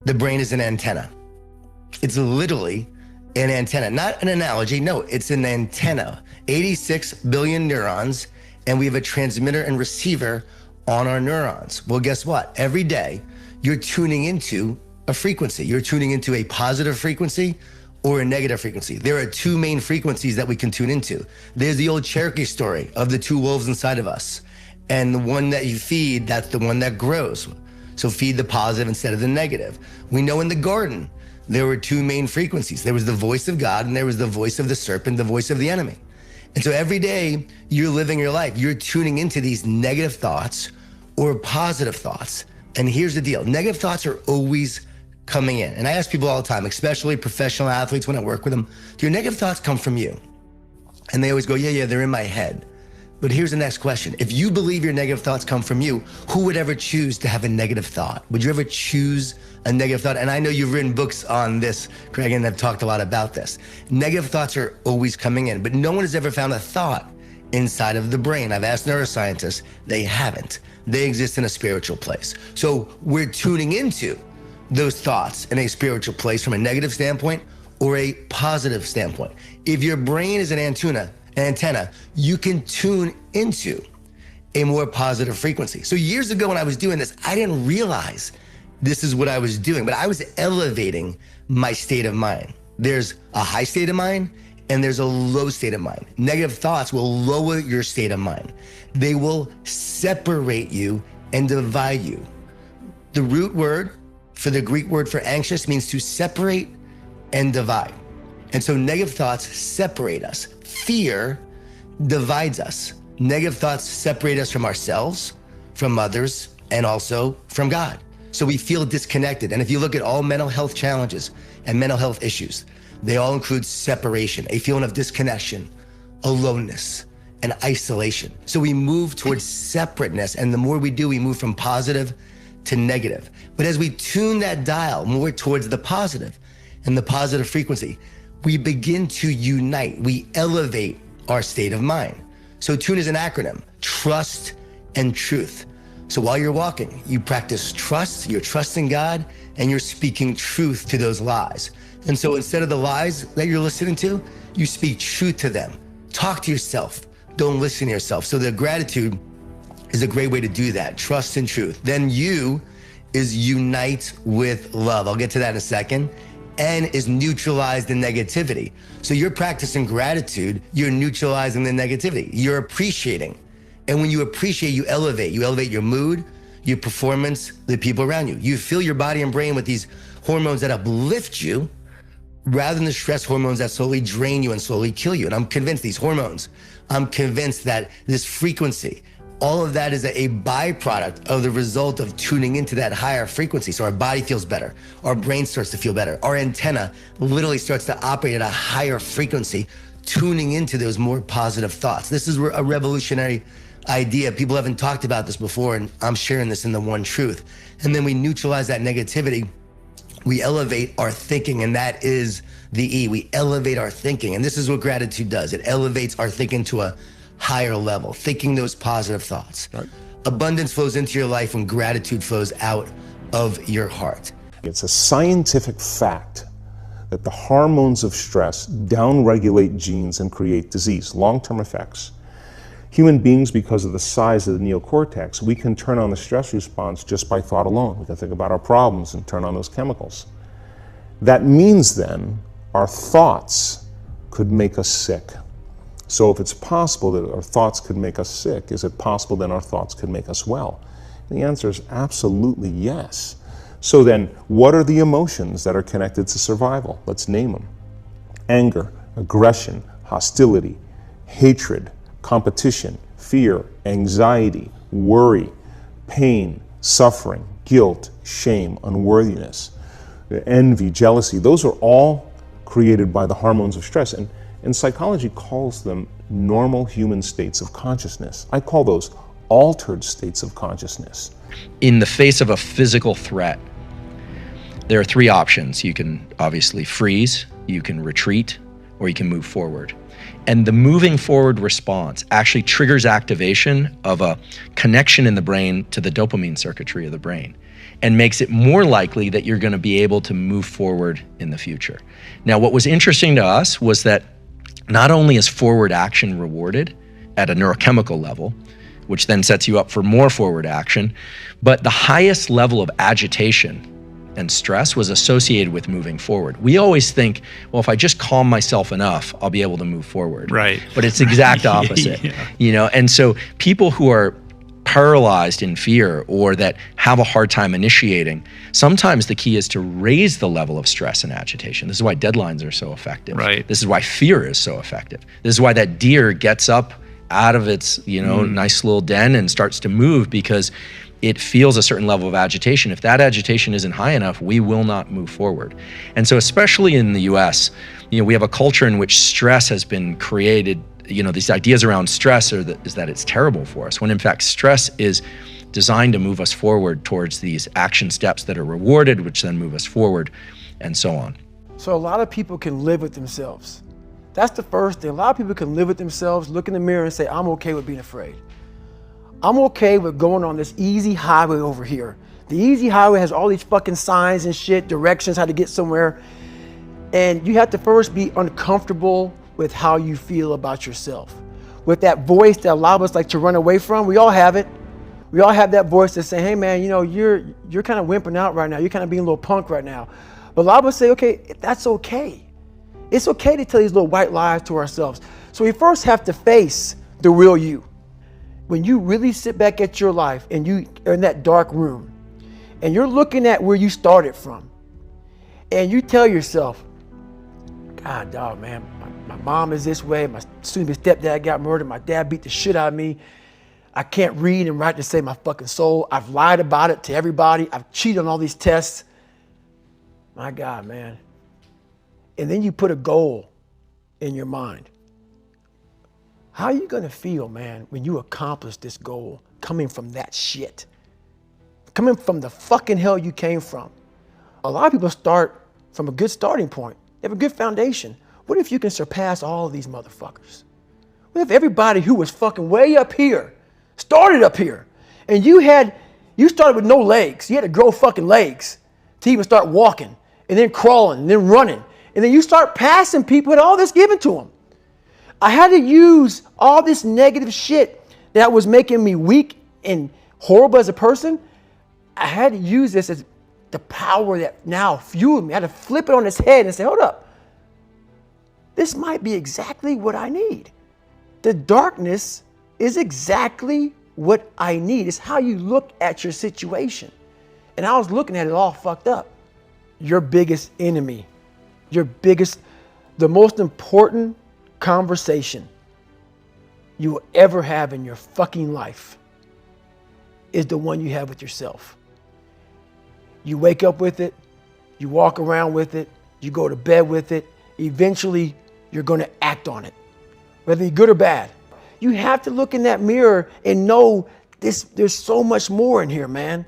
the brain is an antenna. It's literally an antenna, not an analogy. No, it's an antenna. 86 billion neurons, and we have a transmitter and receiver on our neurons. Well, guess what? Every day, you're tuning into a frequency. You're tuning into a positive frequency or a negative frequency. There are two main frequencies that we can tune into. There's the old Cherokee story of the two wolves inside of us. And the one that you feed, that's the one that grows. So feed the positive instead of the negative. We know in the garden, there were two main frequencies. There was the voice of God and there was the voice of the serpent, the voice of the enemy. And so every day you're living your life, you're tuning into these negative thoughts or positive thoughts. And here's the deal. Negative thoughts are always coming in. And I ask people all the time, especially professional athletes when I work with them, do your negative thoughts come from you? And they always go, yeah, they're in my head. But here's the next question. If you believe your negative thoughts come from you, who would ever choose to have a negative thought? Would you ever choose a negative thought? And I know you've written books on this, Craig, and I've talked a lot about this. Negative thoughts are always coming in, but no one has ever found a thought inside of the brain. I've asked neuroscientists, they haven't. They exist in a spiritual place. So we're tuning into those thoughts in a spiritual place from a negative standpoint or a positive standpoint. If your brain is an antenna, you can tune into a more positive frequency. So years ago when I was doing this, I didn't realize this is what I was doing, but I was elevating my state of mind. There's a high state of mind and there's a low state of mind. Negative thoughts will lower your state of mind. They will separate you and divide you. The root word for the Greek word for anxious means to separate and divide. And so negative thoughts separate us. Fear divides us. Negative thoughts separate us from ourselves, from others, and also from God. So we feel disconnected. And if you look at all mental health challenges and mental health issues, they all include separation, a feeling of disconnection, aloneness, and isolation. So we move towards separateness. And the more we do, we move from positive to negative. But as we tune that dial more towards the positive and the positive frequency, we begin to unite. We elevate our state of mind. So tune is an acronym, trust and truth. So while you're walking, you practice trust, you're trusting God, and you're speaking truth to those lies. And so instead of the lies that you're listening to, you speak truth to them. Talk to yourself, don't listen to yourself. So the gratitude is a great way to do that, trust and truth. Then you is unite with love. I'll get to that in a second. N is neutralize the negativity. So you're practicing gratitude, you're neutralizing the negativity, you're appreciating. And when you appreciate, you elevate your mood, your performance, the people around you. You fill your body and brain with these hormones that uplift you rather than the stress hormones that slowly drain you and slowly kill you. And I'm convinced these hormones, I'm convinced that this frequency, all of that is a byproduct of the result of tuning into that higher frequency. So our body feels better, our brain starts to feel better, our antenna literally starts to operate at a higher frequency, tuning into those more positive thoughts. This is a revolutionary idea. People haven't talked about this before, and I'm sharing this in the One Truth. And then we neutralize that negativity. We elevate our thinking, and that is the E. We elevate our thinking, and this is what gratitude does. It elevates our thinking to a higher level, thinking those positive thoughts. Right. Abundance flows into your life when gratitude flows out of your heart. It's a scientific fact that the hormones of stress downregulate genes and create disease, long-term effects. Human beings, because of the size of the neocortex, we can turn on the stress response just by thought alone. We can think about our problems and turn on those chemicals. That means then our thoughts could make us sick. So if it's possible that our thoughts could make us sick, is it possible then our thoughts could make us well? The answer is absolutely yes. So then, what are the emotions that are connected to survival? Let's name them. Anger, aggression, hostility, hatred, competition, fear, anxiety, worry, pain, suffering, guilt, shame, unworthiness, envy, jealousy. Those are all created by the hormones of stress. And psychology calls them normal human states of consciousness. I call those altered states of consciousness. In the face of a physical threat, there are three options. You can obviously freeze, you can retreat, or you can move forward. And the moving forward response actually triggers activation of a connection in the brain to the dopamine circuitry of the brain and makes it more likely that you're going to be able to move forward in the future. Now, what was interesting to us was that not only is forward action rewarded at a neurochemical level, which then sets you up for more forward action, but the highest level of agitation and stress was associated with moving forward. We always think, well, if I just calm myself enough, I'll be able to move forward. Right. But it's the exact opposite. Yeah. And so people who are paralyzed in fear or that have a hard time initiating, sometimes the key is to raise the level of stress and agitation. This is why deadlines are so effective. Right. This is why fear is so effective. This is why that deer gets up out of its, nice little den and starts to move, because it feels a certain level of agitation. If that agitation isn't high enough, we will not move forward. And so especially in the US, we have a culture in which stress has been created. These ideas around stress is that it's terrible for us, when in fact stress is designed to move us forward towards these action steps that are rewarded, which then move us forward, and so on. So a lot of people can live with themselves. That's the first thing. A lot of people can live with themselves, look in the mirror and say, I'm okay with being afraid. I'm okay with going on this easy highway over here. The easy highway has all these fucking signs and shit, directions, how to get somewhere. And you have to first be uncomfortable with how you feel about yourself. With that voice that a lot of us like to run away from. We all have it. We all have that voice that say, hey man, you're kind of wimping out right now. You're kind of being a little punk right now. But a lot of us say, okay, that's okay. It's okay to tell these little white lies to ourselves. So we first have to face the real you. When you really sit back at your life and you are in that dark room and you're looking at where you started from and you tell yourself, God dog, man, my mom is this way, my soon-to-be stepdad got murdered, my dad beat the shit out of me, I can't read and write to save my fucking soul, I've lied about it to everybody, I've cheated on all these tests. My God, man. And then you put a goal in your mind. How are you gonna feel, man, when you accomplish this goal coming from that shit? Coming from the fucking hell you came from. A lot of people start from a good starting point. They have a good foundation. What if you can surpass all of these motherfuckers? What if everybody who was fucking way up here started up here? And you started with no legs. You had to grow fucking legs to even start walking, and then crawling, and then running. And then you start passing people with all this given to them. I had to use all this negative shit that was making me weak and horrible as a person. I had to use this as the power that now fueled me. I had to flip it on its head and say, hold up. This might be exactly what I need. The darkness is exactly what I need. It's how you look at your situation. And I was looking at it all fucked up. Your biggest enemy, the most important conversation you will ever have in your fucking life is the one you have with yourself. You wake up with it, you walk around with it, you go to bed with it, eventually you're going to act on it, whether you're good or bad. You have to look in that mirror and know there's so much more in here, man.